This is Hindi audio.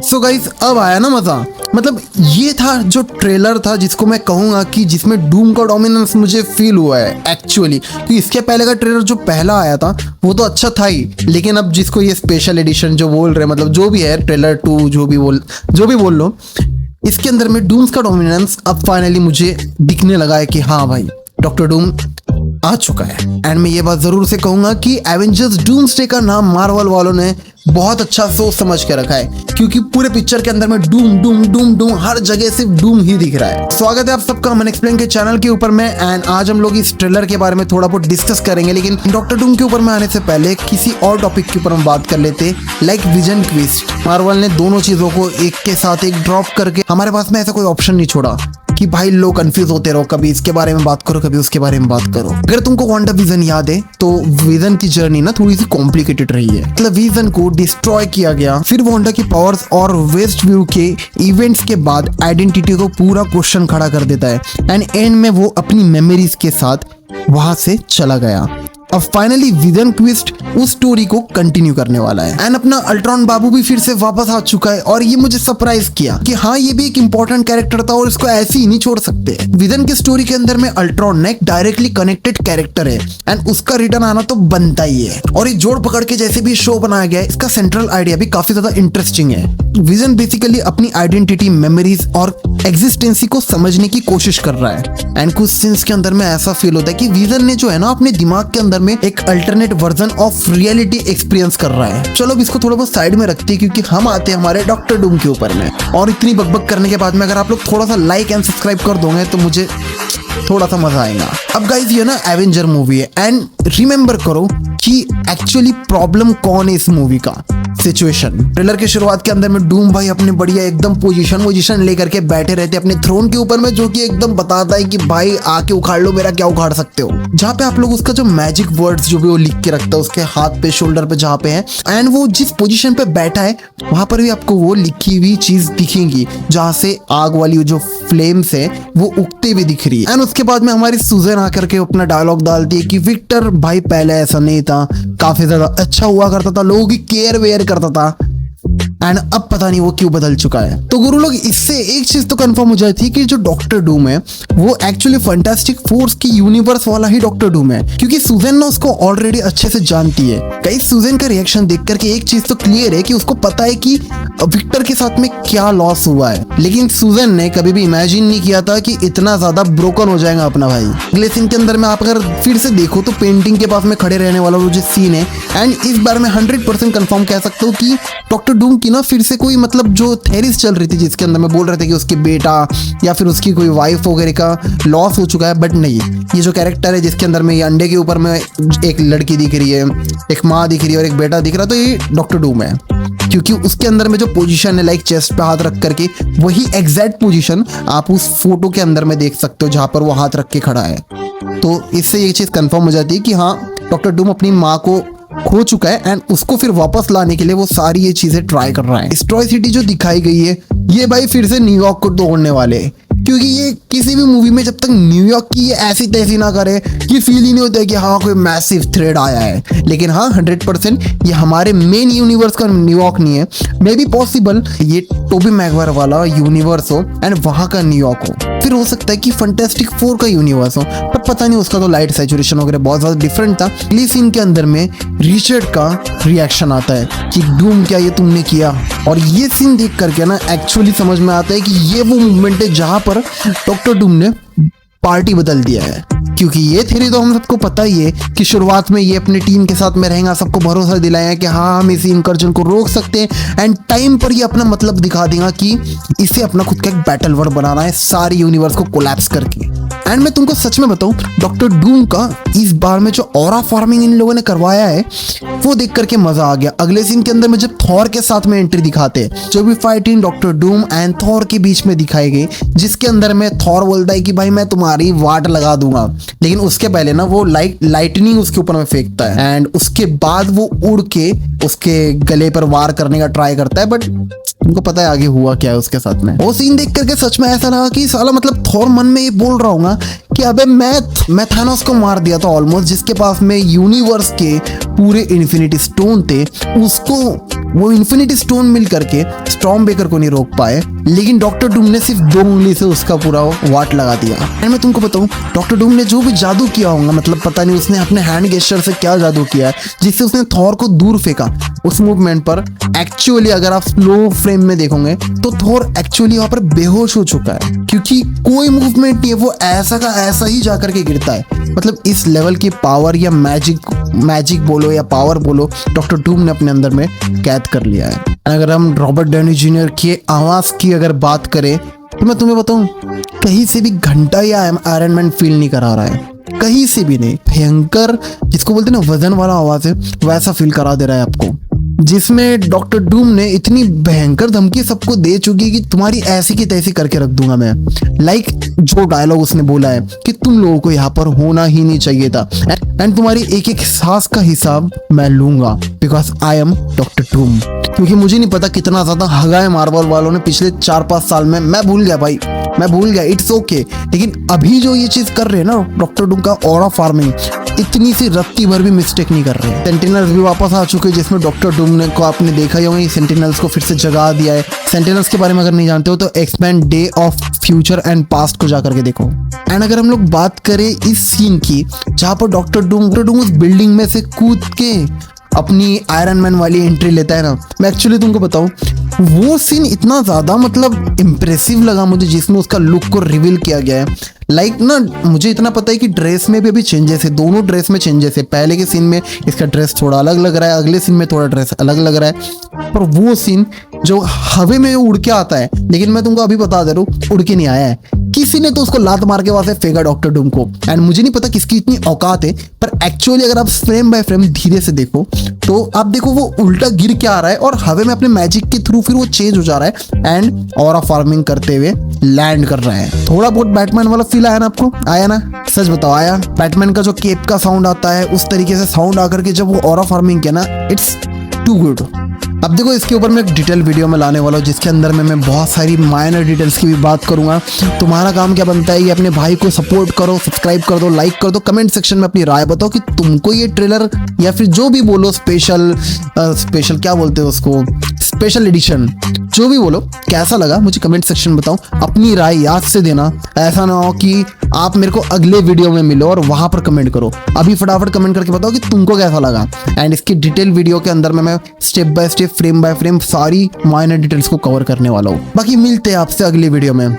सो गाइस अब आया ना मजा। मतलब ये था जो ट्रेलर था जिसको मैं कहूंगा कि जिसमें डूम का डोमिनेंस मुझे फील हुआ है एक्चुअली। कि इसके पहले का ट्रेलर जो पहला आया था वो तो अच्छा था ही, लेकिन अब जिसको ये स्पेशल एडिशन जो बोल रहे हैं, मतलब जो भी है ट्रेलर 2 जो भी बोल लो, इसके अंदर में डूम्स का डोमिनेंस अब फाइनली मुझे दिखने लगा है कि हाँ भाई डॉक्टर डूम आ चुका है। एंड मैं ये बात जरूर से कहूंगा कि एवेंजर्स डूम्सडे का नाम मार्वल वालों ने बहुत अच्छा सोच समझ के रखा है, क्योंकि पूरे पिक्चर के अंदर में डूम डूम डूम डूम हर जगह सिर्फ डूम ही दिख रहा है। स्वागत है आप सबका अमन एक्सप्लेन के चैनल के ऊपर में। एंड आज हम लोग इस ट्रेलर के बारे में थोड़ा बहुत डिस्कस करेंगे, लेकिन डॉक्टर डूम के ऊपर में आने से पहले किसी और टॉपिक के ऊपर हम बात कर लेते, लाइक विजन क्विस्ट। मार्वल ने दोनों चीजों को एक के साथ एक ड्रॉप करके हमारे पास में ऐसा कोई ऑप्शन नहीं छोड़ा कि भाई लोग कंफ्यूज होते रहो, कभी इसके बारे में बात करो कभी उसके बारे में बात करो। अगर तुमको वांडा विजन याद है तो विजन की जर्नी ना थोड़ी सी कॉम्प्लिकेटेड रही है। मतलब विजन को डिस्ट्रॉय किया गया, फिर वांडा की पावर्स और वेस्ट व्यू के इवेंट्स के बाद आइडेंटिटी को पूरा क्वेश्चन खड़ा कर देता है। एंड एंड में वो अपनी मेमोरीज के साथ वहां से चला गया। अब फाइनली विजन क्विस्ट उस स्टोरी को कंटिन्यू करने वाला है। एंड अपना अल्ट्रॉन बाबू भी फिर से वापस आ चुका है, और ये मुझे सरप्राइज किया कि हाँ ये भी एक इंपॉर्टेंट कैरेक्टर था और इसको ऐसे ही नहीं छोड़ सकते। विजन की स्टोरी के अंदर में अल्ट्रॉन एक डायरेक्टली कनेक्टेड कैरेक्टर है एंड उसका रिटर्न आना तो बनता ही है। और ये जोड़ पकड़ के जैसे भी शो बनाया गया है, इसका सेंट्रल आइडिया भी काफी ज्यादा इंटरेस्टिंग है। विजन बेसिकली अपनी आइडेंटिटी, मेमोरीज और एग्जिस्टेंसी को समझने की कोशिश कर रहा है। एंड कुछ सीन्स के अंदर में ऐसा फील होता है कि विजन ने जो है ना अपने दिमाग के अंदर में एक alternate version of reality experience कर रहा है। चलो अब इसको थोड़ा बहुत साइड में रखते हैं, क्योंकि हम आते हैं हमारे डॉक्टर डूम के ऊपर में। और इतनी बकबक करने के बाद में अगर आप लोग थोड़ा सा लाइक एंड सब्सक्राइब कर दोगे तो मुझे थोड़ा सा मजा आएगा। अब गाइस ये ना एवेंजर मूवी है, एंड रिमेंबर करो कि एक्चुअली प्रॉब्लम कौन है इस मूवी का। सिचुएशन ट्रेलर के शुरुआत के अंदर में डूम भाई अपने बढ़िया एकदम पोजीशन लेकर के बैठे रहते अपने थ्रोन के ऊपर में, जो कि एकदम बताता है कि भाई आके उखाड़ लो मेरा, क्या उखाड़ सकते हो। जहाँ पे आप लोग उसका जो मैजिक वर्ड्स जो भी वो लिख के रखता है उसके हाथ पे, शोल्डर पे जहाँ पे है, एंड वो जिस पोजीशन पे बैठा है वहां पर भी आपको वो लिखी हुई चीज दिखेंगी, जहाँ से आग वाली जो फ्लेम्स है वो उगते हुए दिख रही है। एंड उसके बाद में हमारी सुजन आकर के अपना डायलॉग डालती है कि विक्टर भाई पहले ऐसा नहीं था, काफी ज्यादा अच्छा हुआ करता था, लोगों की केयर वेयर करता था, एंड अब पता नहीं वो क्यों बदल चुका है। तो गुरु लोग इससे एक चीज तो कंफर्म हो जाती है कि जो डॉक्टर डूम है वो एक्चुअली फैंटास्टिक फोर्स की यूनिवर्स वाला ही डॉक्टर डूम है, क्योंकि सुजन ना उसको ऑलरेडी अच्छे से जानती है। कई सुजन का रिएक्शन देख करके एक चीज तो क्लियर है कि उसको पता है कि विक्टर के साथ में क्या लॉस हुआ है, लेकिन सुजन ने कभी भी इमेजिन नहीं किया था कि इतना ज्यादा ब्रोकन हो जाएगा अपना भाई। अगले सीन के अंदर में आप अगर फिर से देखो तो पेंटिंग के पास में खड़े रहने वाला वो जो सीन है, एंड इस बार में 100% कंफर्म कह सकता हूँ कि डॉक्टर डूम की ना फिर से कोई मतलब जो थेरीज चल रही थी जिसके अंदर में बोल रहे थे कि उसके बेटा या फिर उसकी कोई वाइफ वगैरह का लॉस हो चुका है, बट नहीं, ये जो कैरेक्टर है जिसके अंदर में ये अंडे के ऊपर में एक लड़की दिख रही है, एक माँ दिख रही है और एक बेटा दिख रहा है, तो ये डॉक्टर डूम है। क्योंकि उसके अंदर में जो पोजीशन है लाइक चेस्ट पे हाथ रख करके, वही एग्जैक्ट पोजीशन आप उस फोटो के अंदर में देख सकते हो जहां पर वो हाथ रख के खड़ा है। तो इससे ये चीज कंफर्म हो जाती है कि हाँ डॉक्टर डूम अपनी माँ को खो चुका है एंड उसको फिर वापस लाने के लिए वो सारी ये चीजें ट्राई कर रहा है। डिस्ट्रॉय सिटी जो दिखाई गई है ये भाई फिर से न्यूयॉर्क को तोड़ने वाले हैं, क्योंकि ये किसी भी मूवी में जब तक न्यूयॉर्क की ये ऐसी तैसी ना करे ये फील ही नहीं होता है कि हाँ कोई मैसिव थ्रेड आया है। लेकिन हाँ 100% ये हमारे मेन यूनिवर्स का न्यूयॉर्क नहीं है, मे बी पॉसिबल ये टोबी मैगवायर वाला यूनिवर्स हो एंड वहां का न्यूयॉर्क हो, फिर हो सकता है कि फैंटास्टिक 4 का यूनिवर्स हो, पर पता नहीं, उसका तो लाइट सैचुरेशन वगैरह बहुत ज्यादा डिफरेंट था। अगले सीन के अंदर में रिचर्ड का रिएक्शन आता है कि डूम क्या ये तुमने किया, और ये सीन देख करके ना एक्चुअली समझ में आता है कि ये वो मूवमेंट है जहां पर डॉक्टर डूम ने पार्टी बदल दिया है। क्योंकि ये थ्योरी तो हम सबको पता ही है कि शुरुआत में ये अपने टीम के साथ में रहेगा, सबको भरोसा दिलाया कि हाँ हम इसी इंकर्जन को रोक सकते हैं, एंड टाइम पर ये अपना मतलब दिखा देगा कि इसे अपना खुद का एक बैटल वर्ड बनाना है सारी यूनिवर्स को कोलैप्स करके। एंड मैं तुमको सच में बताऊं, डॉक्टर डूम का इस बार में जो ऑरा फार्मिंग इन लोगों ने करवाया है वो देख करके मजा आ गया। अगले सीन के अंदर में जब थॉर के साथ में एंट्री दिखाते हैं, जो भी fighting doctor Doom and Thor के बीच में दिखाई गई, जिसके अंदर में थॉर बोलता है कि भाई मैं तुम्हारी वाट लगा दूंगा, लेकिन उसके पहले ना वो लाइटनिंग उसके ऊपर में फेंकता है एंड उसके बाद वो उड़ के उसके गले पर वार करने का ट्राई करता है, बट तुमको पता है आगे हुआ क्या है उसके साथ में। वो सीन देख करके सच में ऐसा लगा कि साला मतलब थॉर मन में ये बोल रहा होगा कि अबे मैं थानोस को मार दिया था ऑलमोस्ट, जिसके पास में यूनिवर्स के पूरे इन्फिनिटी स्टोन थे, उसको वो इन्फिनिटी स्टोन मिल करके स्टॉर्म ब्रेकर को नहीं रोक पाए, लेकिन डॉक्टर डूम ने सिर्फ 2 उंगली से उसका पूरा वाट लगा दिया। एंड मैं तुमको बताऊं, डॉक्टर डूम ने जो भी जादू किया होगा, मतलब पता नहीं उसने अपने हैंड गेस्चर से क्या जादू किया है जिससे उसने थॉर को दूर फेंका उस मूवमेंट पर। एक्चुअली अगर आप स्लो फ्रेम में देखोगे तो थॉर एक्चुअली वहां पर बेहोश हो चुका है, क्योंकि कोई मूवमेंट नहीं है, वो ऐसा का ऐसा ही जाकर के गिरता है। मतलब इस लेवल की पावर या मैजिक बोलो या पावर बोलो, डॉक्टर डूम ने अपने अंदर में कैद कर लिया है। अगर हम रॉबर्ट डाउनी जूनियर की आवाज की अगर बात करें तो मैं तुम्हें बताऊं, कहीं से भी घंटा या आयरन मैन फील नहीं करा रहा है, कहीं से भी नहीं। भयंकर, जिसको बोलते हैं ना वजन वाला आवाज है, वैसा फील करा दे रहा है आपको, जिसमें डॉक्टर डूम ने इतनी भयंकर धमकी सबको दे चुकी कि तुम्हारी ऐसी की तैसी करके रख दूंगा मैं। लाइक जो डायलॉग उसने बोला है कि तुम लोगों को यहाँ पर होना ही नहीं चाहिए था, एंड तुम्हारी एक एक सांस का हिसाब मैं लूंगा, because I am doctor Doom. क्योंकि मुझे नहीं पता कितना ज्यादा हगा है मार्वल वालों ने पिछले 4-5 साल में, मैं भूल गया भाई, मैं भूल गया, इट्स ओके। लेकिन अभी जो ये चीज कर रहे हैं ना डॉक्टर डूम का ऑरा फार्मिंग, इतनी सी रत्ती भर भी मिस्टेक नहीं कर रहे। सेंटिनल्स भी वापस आ चुके हैं, जिसमें डॉक्टर डूम ने को आपने देखा ही होगा, सेंटिनल्स को फिर से जगा दिया है। सेंटिनल्स के बारे में अगर नहीं जानते हो तो expand day of future and past को जाकर के देखो। एंड अगर हम लोग बात करें इस सीन की जहां पर डॉक्टर डूम उस बिल्डिंग में से कूद के अपनी आयरन मैन वाली एंट्री लेता है ना, मैं एक्चुअली तुमको बताऊं, वो सीन इतना ज्यादा मतलब इम्प्रेसिव लगा मुझे, जिसमें उसका लुक को रिवील किया गया है। लाइक ना, मुझे इतना पता है कि ड्रेस में भी अभी चेंजेस है, दोनों ड्रेस में चेंजेस है। पहले के सीन में इसका ड्रेस थोड़ा अलग लग रहा है, अगले सीन में थोड़ा ड्रेस अलग लग रहा है, पर वो सीन जो हवे में उड़ के आता है, लेकिन मैं तुमको अभी बता दे रहा हूँ, उड़ के नहीं आया है, किसी ने तो उसको लात मार के वहां से फेंका डॉक्टर डूम को। एंड मुझे नहीं पता किसकी इतनी औकात है, पर एक्चुअली अगर आप फ्रेम बाय फ्रेम धीरे से देखो तो आप देखो वो उल्टा गिर के आ रहा है और हवे में अपने मैजिक के थ्रू फिर वो चेंज हो जा रहा है एंड ऑरा फार्मिंग करते हुए लैंड कर रहा है। थोड़ा बहुत बैटमैन वाला फील आया ना आपको? आया ना? सच बताओ आया? बैटमैन का जो केप का साउंड आता है उस तरीके से साउंड आकर के जब वो ऑरा फार्मिंग किया ना, इट्स टू गुड। अब देखो इसके ऊपर मैं एक डिटेल वीडियो में लाने वाला हूँ, जिसके अंदर में मैं बहुत सारी माइनर डिटेल्स की भी बात करूंगा। तुम्हारा काम क्या बनता है कि अपने भाई को सपोर्ट करो, सब्सक्राइब कर दो, लाइक कर दो, कमेंट सेक्शन में अपनी राय बताओ कि तुमको ये ट्रेलर या फिर जो भी बोलो स्पेशल क्या बोलते हो उसको, स्पेशल एडिशन, जो भी बोलो कैसा लगा मुझे कमेंट सेक्शन में बताओ। अपनी राय याद से देना, ऐसा ना हो कि आप मेरे को अगले वीडियो में मिलो और वहां पर कमेंट करो। अभी फटाफट कमेंट करके बताओ कि तुमको कैसा लगा। एंड इसकी डिटेल वीडियो के अंदर में मैं step by step frame by frame सारी माइनर डिटेल्स को कवर करने वाला हूँ। बाकी मिलते हैं आपसे अगली वीडियो में।